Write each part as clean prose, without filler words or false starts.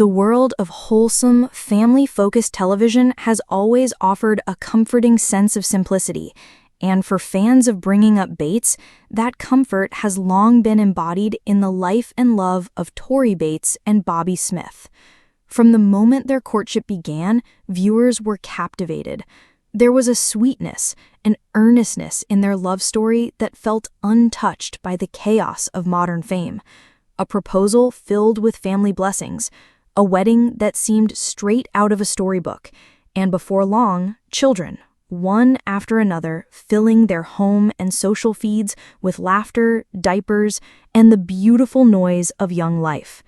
The world of wholesome, family-focused television has always offered a comforting sense of simplicity, and for fans of Bringing Up Bates, that comfort has long been embodied in the life and love of Tori Bates and Bobby Smith. From the moment their courtship began, viewers were captivated. There was a sweetness, an earnestness in their love story that felt untouched by the chaos of modern fame. A proposal filled with family blessings, a wedding that seemed straight out of a storybook, and before long, children, one after another, filling their home and social feeds with laughter, diapers, and the beautiful noise of young life.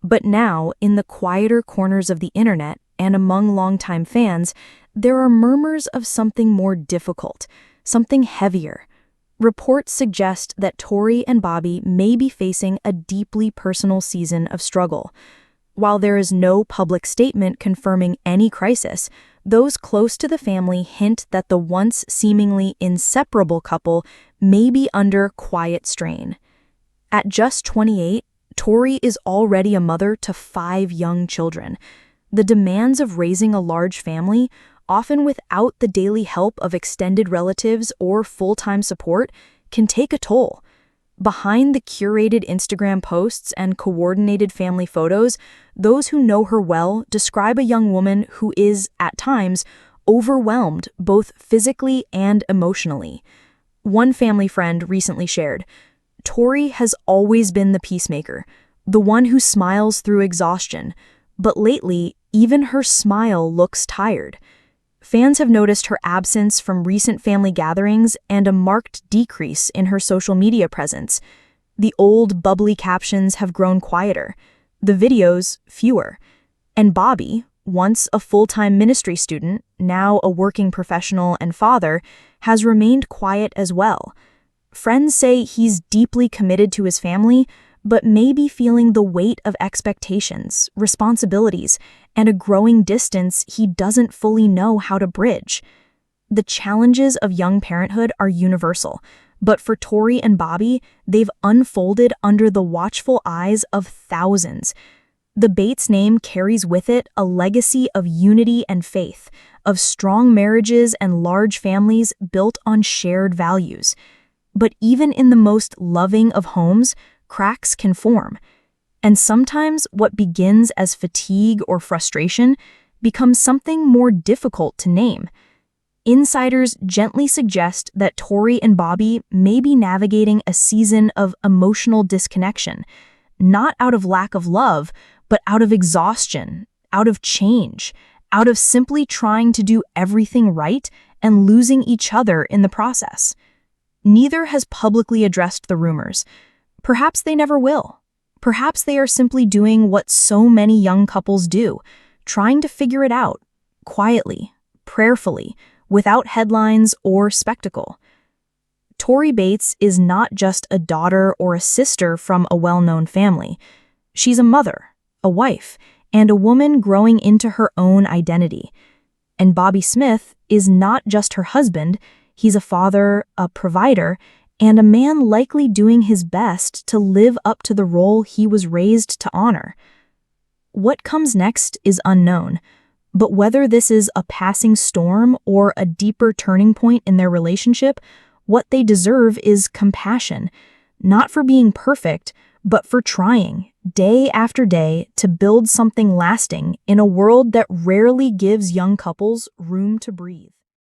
But now, in the quieter corners of the internet and among longtime fans, there are murmurs of something more difficult, something heavier. Reports suggest that Tori and Bobby may be facing a deeply personal season of struggle. While there is no public statement confirming any crisis, those close to the family hint that the once seemingly inseparable couple may be under quiet strain. At just 28, Tori is already a mother to 5 young children. The demands of raising a large family, often without the daily help of extended relatives or full-time support, can take a toll. Behind the curated Instagram posts and coordinated family photos, those who know her well describe a young woman who is, at times, overwhelmed both physically and emotionally. One family friend recently shared, "Tori has always been the peacemaker, the one who smiles through exhaustion, but lately, even her smile looks tired." Fans have noticed her absence from recent family gatherings and a marked decrease in her social media presence. The old, bubbly captions have grown quieter, the videos fewer. And Bobby, once a full-time ministry student, now a working professional and father, has remained quiet as well. Friends say he's deeply committed to his family, but may be feeling the weight of expectations, responsibilities, and a growing distance he doesn't fully know how to bridge. The challenges of young parenthood are universal, but for Tori and Bobby, they've unfolded under the watchful eyes of thousands. The Bates name carries with it a legacy of unity and faith, of strong marriages and large families built on shared values. But even in the most loving of homes, cracks can form. And sometimes what begins as fatigue or frustration becomes something more difficult to name. Insiders gently suggest that Tori and Bobby may be navigating a season of emotional disconnection, not out of lack of love, but out of exhaustion, out of change, out of simply trying to do everything right and losing each other in the process. Neither has publicly addressed the rumors. Perhaps they never will. Perhaps they are simply doing what so many young couples do, trying to figure it out, quietly, prayerfully, without headlines or spectacle. Tori Bates is not just a daughter or a sister from a well-known family. She's a mother, a wife, and a woman growing into her own identity. And Bobby Smith is not just her husband, he's a father, a provider, and a man likely doing his best to live up to the role he was raised to honor. What comes next is unknown, but whether this is a passing storm or a deeper turning point in their relationship, what they deserve is compassion, not for being perfect, but for trying, day after day, to build something lasting in a world that rarely gives young couples room to breathe.